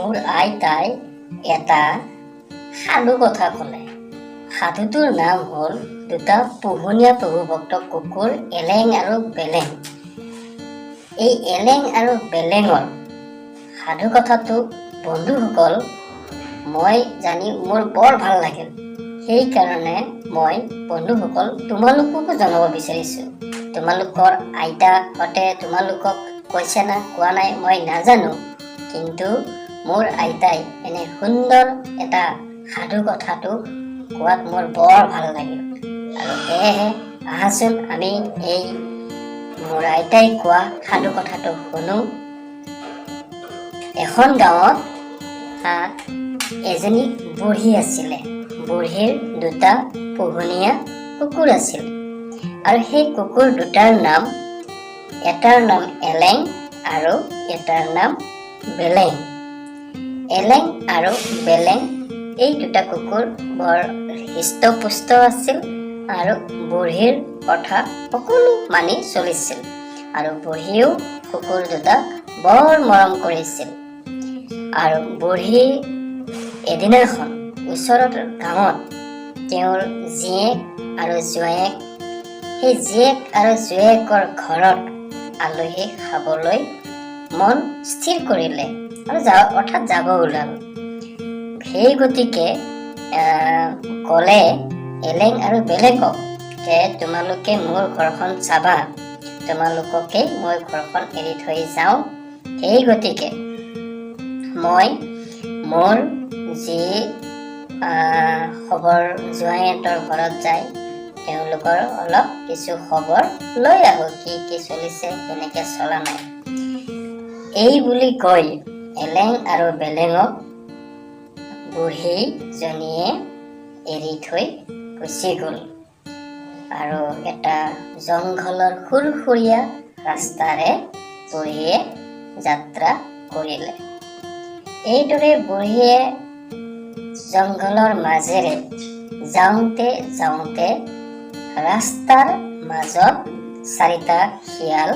মোৰ আইতাই এটা সাধু কথা ক'লে। সাধুটোৰ নাম হ'ল দুটা পোহনীয়া প্ৰভুভক্ত কুকুৰ এলেং আৰু বেলেং। এই এলেং আৰু বেলেঙৰ সাধু কথাটো বন্ধুসকল মই জানি মোৰ বৰ ভাল লাগিল। সেইকাৰণে মই বন্ধুসকল তোমালোককো জনাব বিচাৰিছোঁ। তোমালোকৰ আইতাহঁতে তোমালোকক কৈছে না কোৱা নাই মই নাজানো, কিন্তু মোৰ আইতাই এনে সুন্দৰ এটা সাধু কথাটো কোৱাত মোৰ বৰ ভাল লাগিল। আৰু সেয়েহে আহাচোন আমি এই মোৰ আইতাই কোৱা সাধু কথাটো শুনো। এখন গাঁৱত এজনী বুঢ়ী আছিলে। বুঢ়ীৰ দুটা পোহনীয়া কুকুৰ আছিল আৰু সেই কুকুৰ দুটাৰ নাম, এটাৰ নাম এলেং আৰু এটাৰ নাম বেলেং। এলেং আৰু বেলেং এই দুটা কুকুৰ বৰ হৃষ্টপুষ্ট আছিল আৰু বুঢ়ীৰ কথা সকলো মানি চলিছিল আৰু বুঢ়ীও কুকুৰ দুটাক বৰ মৰম কৰিছিল। আৰু বুঢ়ী এদিনাখন ওচৰৰ গাঁৱত তেওঁৰ জীয়েক আৰু জোঁৱায়েক, সেই জীয়েক আৰু জোঁৱায়েকৰ ঘৰত আলহী খাবলৈ মন স্থিৰ কৰিলে আৰু অৰ্থাৎ যাব ওলাল। সেই গতিকে ক'লে এলেং আৰু বেলেগক যে তোমালোকে মোৰ ঘৰখন চাবা, তোমালোককে মই ঘৰখন এৰি থৈ যাওঁ। সেই গতিকে মই মোৰ যি খবৰ জোঁৱাইহঁতৰ ঘৰত যায় তেওঁলোকৰ অলপ কিছু খবৰ লৈ আহোঁ, কি কি চলিছে, কেনেকৈ চলা নাই। এই বুলি কৈ এলেং আৰু বেলেঙক বুঢ়ীজনীয়ে এৰি থৈ গুচি গ'ল আৰু এটা জংঘলৰ সুৰসুৰীয়া ৰাস্তাৰে বুঢ়ীয়ে যাত্ৰা কৰিলে। এইদৰে বুঢ়ীয়ে জংঘলৰ মাজেৰে যাওঁতে যাওঁতে ৰাস্তাৰ মাজত চাৰিটা শিয়াল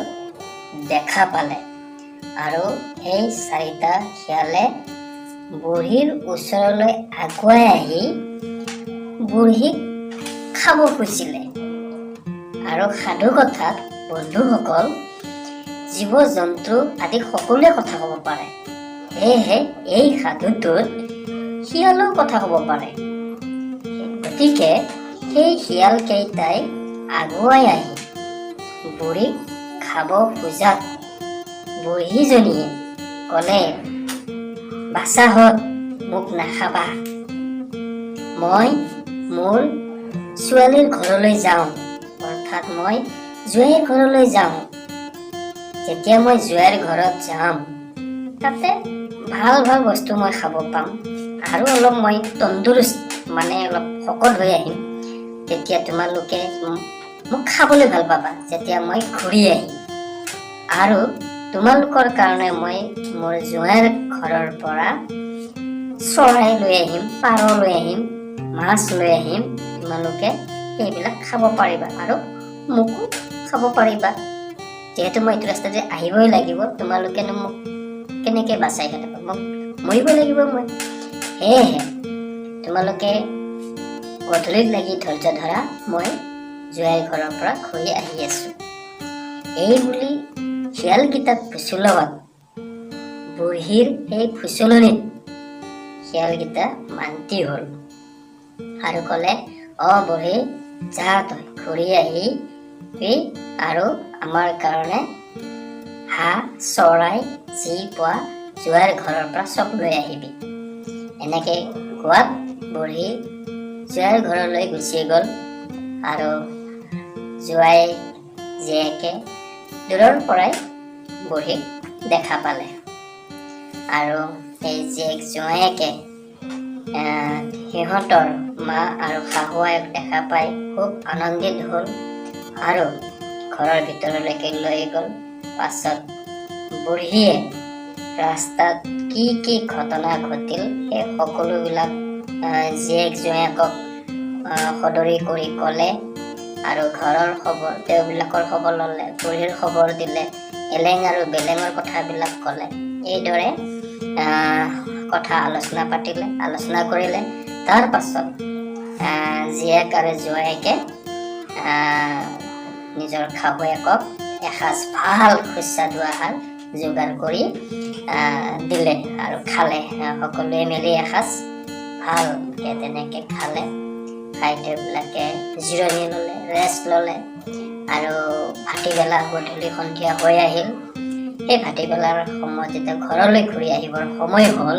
দেখা পালে আৰু সেই চাৰিটা শিয়ালে বুঢ়ীৰ ওচৰলৈ আগুৱাই আহি বুঢ়ীক খাব খুজিলে। আৰু সাধু কথাত বন্ধুসকল জীৱ জন্তু আদি সকলোৱে কথা ক'ব পাৰে, সেয়েহে এই সাধুটোত শিয়ালেও কথা ক'ব পাৰে। গতিকে সেই শিয়াল কেইটাই আগুৱাই আহি বুঢ়ীক খাব খোজাত বুঢ়ীজনীয়ে ক'লে, বাচাহঁত মোক নাখাবা, মই মোৰ ছোৱালীৰ ঘৰলৈ যাওঁ, অৰ্থাৎ মই জোঁৱাইৰ ঘৰলৈ যাওঁ। যেতিয়া মই জোঁৱাইৰ ঘৰত যাম তাতে ভাল ভাল বস্তু মই খাব পাম আৰু অলপ মই তন্দুৰুস্ত মানে অলপ শকত হৈ আহিম। তেতিয়া তোমালোকে মোক খাবলৈ ভাল পাবা যেতিয়া মই ঘূৰি আহিম। আৰু তোমালোকৰ কাৰণে মই মোৰ জোঁৱাইৰ ঘৰৰ পৰা চৰাই লৈ আহিম, পাৰ লৈ আহিম, মাছ লৈ আহিম। তোমালোকে সেইবিলাক খাব পাৰিবা আৰু মোকো খাব পাৰিবা। যিহেতু মই এইটো ৰাস্তাতে আহিবই লাগিব, তোমালোকেনো মোক কেনেকৈ বাচাই থাকিব, মোক মৰিব লাগিব মই। সেয়েহে তোমালোকে গধূলিত লাগি ধৈৰ্য ধৰা, মই জোঁৱাইৰ ঘৰৰ পৰা ঘূৰি আহি আছোঁ। এই বুলি শিয়ালকেইটাক ফুচুলোৱাত বুঢ়ীৰ সেই ফুচলনিত শিয়ালকেইটা মান্তি হ'ল আৰু ক'লে, বুঢ়ী যা তই ঘূৰি আহি আৰু আমাৰ কাৰণে হাঁহ চৰাই যি পোৱা জোঁৱাইৰ ঘৰৰ পৰা চব লৈ আহিবি। এনেকৈ কোৱাত বুঢ়ী জোঁৱাইৰ ঘৰলৈ গুচি গ'ল আৰু জোঁৱাই জীয়েকে দূৰৰ পৰাই বুঢ়ীক দেখা পালে আৰু সেই জীয়েক জোঁৱায়েকে সিহঁতৰ মা আৰু শাহুৱেক দেখা পাই খুব আনন্দিত হ'ল আৰু ঘৰৰ ভিতৰলৈকে লৈ গ'ল। পাছত বুঢ়ীয়ে ৰাস্তাত কি কি ঘটনা ঘটিল সেই সকলোবিলাক জীয়েক জোঁৱায়েকক সদৰি কৰি ক'লে আৰু ঘৰৰ খবৰ তেওঁবিলাকৰ খবৰ ল'লে, বুঢ়ীৰ খবৰ দিলে, এলেং আৰু বেলেঙৰ কথাবিলাক ক'লে। এইদৰে কথা আলোচনা কৰিলে। তাৰ পাছত জীয়েক আৰু জোঁৱায়েকে নিজৰ শাহুৱেকক এসাঁজ ভাল সুস্বাদু আহাৰ যোগাৰ কৰি দিলে আৰু খালে। সকলোৱে মিলি এসাঁজ ভালকৈ তেনেকৈ খালে। খাই তেওঁবিলাকে জিৰণি ল'লে, ৰেষ্ট ল'লে। আৰু ভাটিবেলা গধূলি সন্ধিয়া হৈ আহিল। সেই ভাটিবেলাৰ সময়ত যেতিয়া ঘৰলৈ ঘূৰি আহিবৰ সময় হ'ল,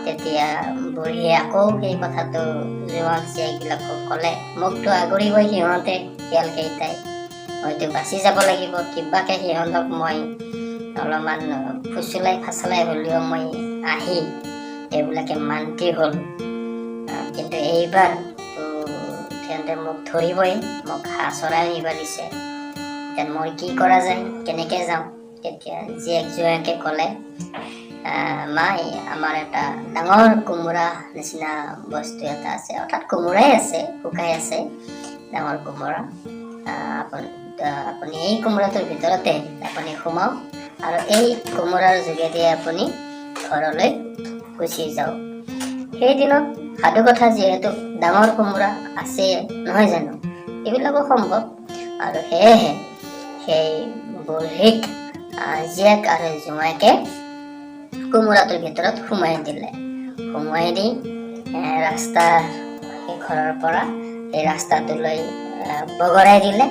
তেতিয়া বুঢ়ীয়ে আকৌ সেই কথাটো জোঁৱাক জীয়েকবিলাকক ক'লে, মোকতো আগৰিবই সিহঁতে, শিয়ালকেইটাই, হয়তো বাচি যাব লাগিব। কিবাকে সিহঁতক মই অলপমান ফুচুলাই ফাচলাই হ'লেও মই আহি এইবিলাকে মান্তি হ'ল। কিন্তু এইবাৰ সিহঁতে মোক ধৰিবই, মোক হাঁহ চৰাই নিব দিছে। এতিয়া মই কি কৰা যায়, কেনেকৈ যাওঁ? তেতিয়া জীয়েক জোঁৱায়েকে ক'লে, মাই আমাৰ এটা ডাঙৰ কোমোৰা নিচিনা বস্তু এটা আছে, অৰ্থাৎ কোমোৰাই আছে, শুকাই আছে ডাঙৰ কোমোৰা। আপুনি এই কোমোৰাটোৰ ভিতৰতে আপুনি সোমাওক আৰু এই কোমোৰাৰ যোগেদি আপুনি ঘৰলৈ গুচি যাওক। সেইদিনত সাধু কথা যিহেতু ডাঙৰ কোমোৰা আছে নহয় জানো, এইবিলাকো সম্ভৱ। আৰু সেয়েহে সেই বুঢ়ীক জীয়েক আৰু জোঁৱায়েকে কোমোৰাটোৰ ভিতৰত সোমাই দিলে। সোমাই দি ৰাস্তাৰ সেই ঘৰৰ পৰা সেই ৰাস্তাটোলৈ বগৰাই দিলে।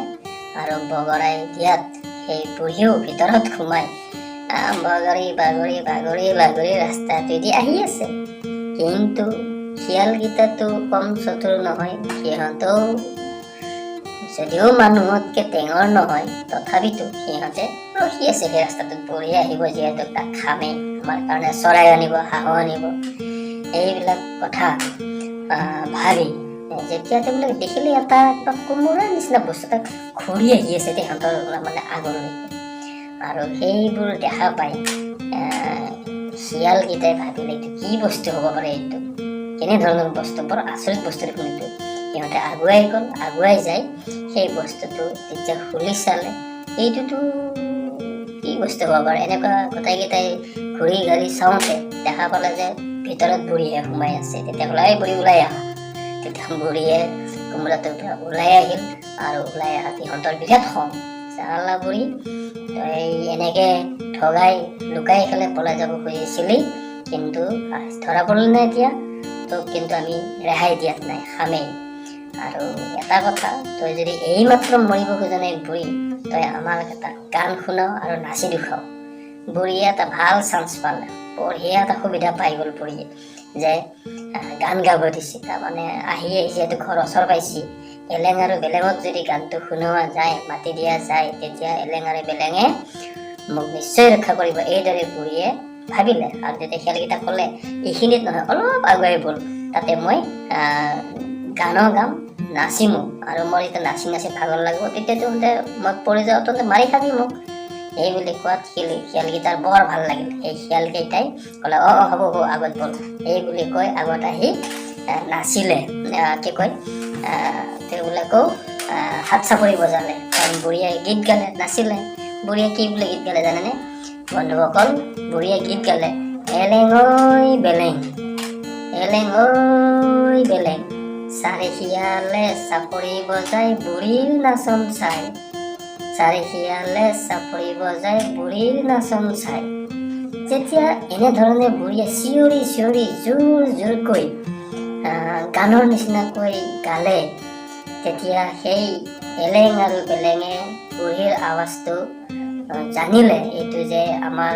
আৰু বগৰাই দিয়াত সেই বুঢ়ীও ভিতৰত সোমাই বাগৰি ৰাস্তাটোৱেদি আহি আছে। কিন্তু শিয়ালকেইটাতো কম চতুৰ নহয়, সিহঁতেও যদিও মানুহতকৈ টেঙৰ নহয়, তথাপিতো সিহঁতে ৰখি আছে সেই ৰাস্তাটোত। বুঢ়ী আহিব যিহেতু, তাক খামেই, আমাৰ কাৰণে চৰাই আনিব, হাঁহো আনিব, এইবিলাক কথা ভাবি যেতিয়া তেওঁলোকে দেখিলে এটা কোমোৰাৰ নিচিনা বস্তু এটা ঘূৰি আহি আছে সিহঁতৰ মানে আগলৈকে। আৰু সেইবোৰ দেখা পাই শিয়ালকেইটাই ভাবিলে, এইটো কি বস্তু হ'ব পাৰে, এইটো কেনেধৰণৰ বস্তু, বৰ আচৰিত বস্তু দেখোন এইটো। সিহঁতে আগুৱাই যায় সেই বস্তুটো যেতিয়া খুলি চালে, এইটোতো কি বস্তু হ'ব পাৰে। এনেকুৱা গোটেইকেইটাই ঘূৰি ঘাৰি চাওঁতে দেখা পালে যে ভিতৰত বুঢ়ীয়ে সোমাই আছে। তেতিয়া ক'লে, এই বুঢ়ী ওলাই আহা। তেতিয়া বুঢ়ীয়ে কোমোৰাটোৰ পৰা ওলাই আহিল। আৰু ওলাই অহা সিহঁতৰ বিৰাট খং, চালা বুঢ়ী, তই এনেকৈ ঠগাই লুকাই খালে পলাই যাব খুজিছিলি, কিন্তু ধৰা পৰিল নাই এতিয়া, তোক কিন্তু আমি ৰেহাই দিয়াত নাই, খামেই। আৰু এটা কথা, তই যদি এইমাত্ৰ মৰিব খোজা নাই বুঢ়ী, তই আমাক এটা গান শুনাও আৰু নাচি দেখুৱাও। বুঢ়ীয়ে এটা ভাল চান্স পালে, বঢ়িয়া এটা সুবিধা পাই গ'ল বুঢ়ীয়ে, যে গান গাব দিছে। তাৰমানে আহি যিহেতু ঘৰ ওচৰ পাইছি, এলেং আৰু বেলেঙক যদি গানটো শুনোৱা যায়, মাতি দিয়া যায়, তেতিয়া এলেং আৰু বেলেঙে মোক নিশ্চয় ৰক্ষা কৰিব, এইদৰে বুঢ়ীয়ে ভাবিলে। আৰু তেতিয়া শিয়ালকেইটা ক'লে, এইখিনিত নহয়, অলপ আগুৱাই ব'ল, তাতে মই গানো গাম, নাচিমো, আৰু মোৰ এতিয়া নাচি ভাগৰ লাগিব, তেতিয়া তহঁতে মই পৰি যাওঁ, তহঁতে মাৰি খাবি মোক। এই বুলি কোৱাত শিয়ালকেইটাৰ বৰ ভাল লাগিল। সেই শিয়ালকেইটাই ক'লে, হ'ব আগত ব'ল, এই বুলি কৈ আগত আহি নাচিলে। কি কয়, তেওঁবিলাকেও হাত চাপৰি বজালে, কাৰণ বুঢ়ীয়ে গীত গালে, নাচিলে। বুঢ়ীয়ে কি বুলি গীত গালে জানেনে বন্ধুসকল? বুঢ়ীয়ে গীত গালে, এলেং ঐ বেলেং, এলেং ঐ বেলেং, চাৰি শিয়ালে চাপৰি বজাই বুঢ়ীৰ নাচন চাই, চাৰি শিয়ালে চাপৰি বজাই বুঢ়ীৰ নাচন চাই। যেতিয়া এনেধৰণে বুঢ়ীয়ে চিঞৰি চিঞৰি জোৰকৈ গানৰ নিচিনাকৈ গালে, তেতিয়া সেই এলেং আৰু বেলেঙে বুঢ়ীৰ আৱাজটো জানিলে, এইটো যে আমাৰ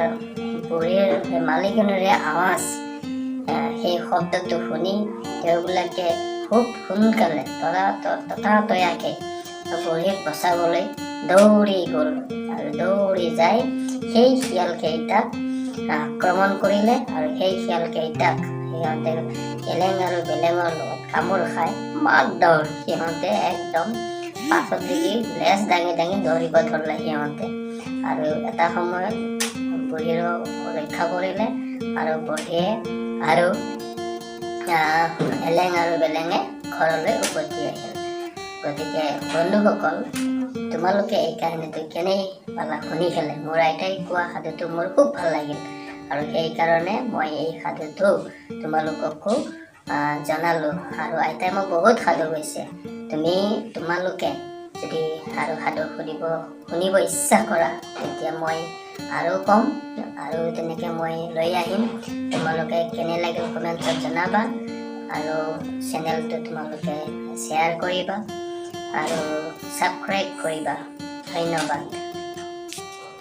বুঢ়ীৰ মালিকনীৰে আৱাজ। সেই শব্দটো শুনি তেওঁবিলাকে খুব সোনকালে ততাতয়াকে বুঢ়ীক বচাবলৈ দৌৰি গ'ল। আৰু দৌৰি যাই সেই শিয়ালকেইটাক আক্ৰমণ কৰিলে। আৰু সেই শিয়ালকেইটাক সিহঁতে এলেং আৰু বেলেঙৰ লগত কামোৰ খাই মাত সিহঁতে একদম পাছত দেখি লেজ দাঙি দৌৰিব ধৰিলে সিহঁতে। আৰু এটা সময়ত বুঢ়ীৰো ৰক্ষা কৰিলে, আৰু বুঢ়ীয়ে আৰু এলেং আৰু বেলেঙে ঘৰলৈ উভতি আহিল। গতিকে বন্ধুসকল, তোমালোকে এই কাহিনীটো কেনে পালা শুনি পেলাই? মোৰ আইতাই কোৱা সাধুটো মোৰ খুব ভাল লাগিল, আৰু সেইকাৰণে মই এই সাধুটো তোমালোককো জনালোঁ। আৰু আইতাই মোক বহুত সাধু কৈছে। তোমালোকে যদি আৰু সাধু শুনিব ইচ্ছা কৰা তেতিয়া মই আৰু ক'ম, আৰু তেনেকৈ মই লৈ আহিম। তোমালোকে কেনে লাগিল কমেণ্টছত জনাবা, আৰু চেনেলটো তোমালোকে শ্বেয়াৰ কৰিবা আৰু ছাবস্ক্ৰাইব কৰিবা। ধন্যবাদ।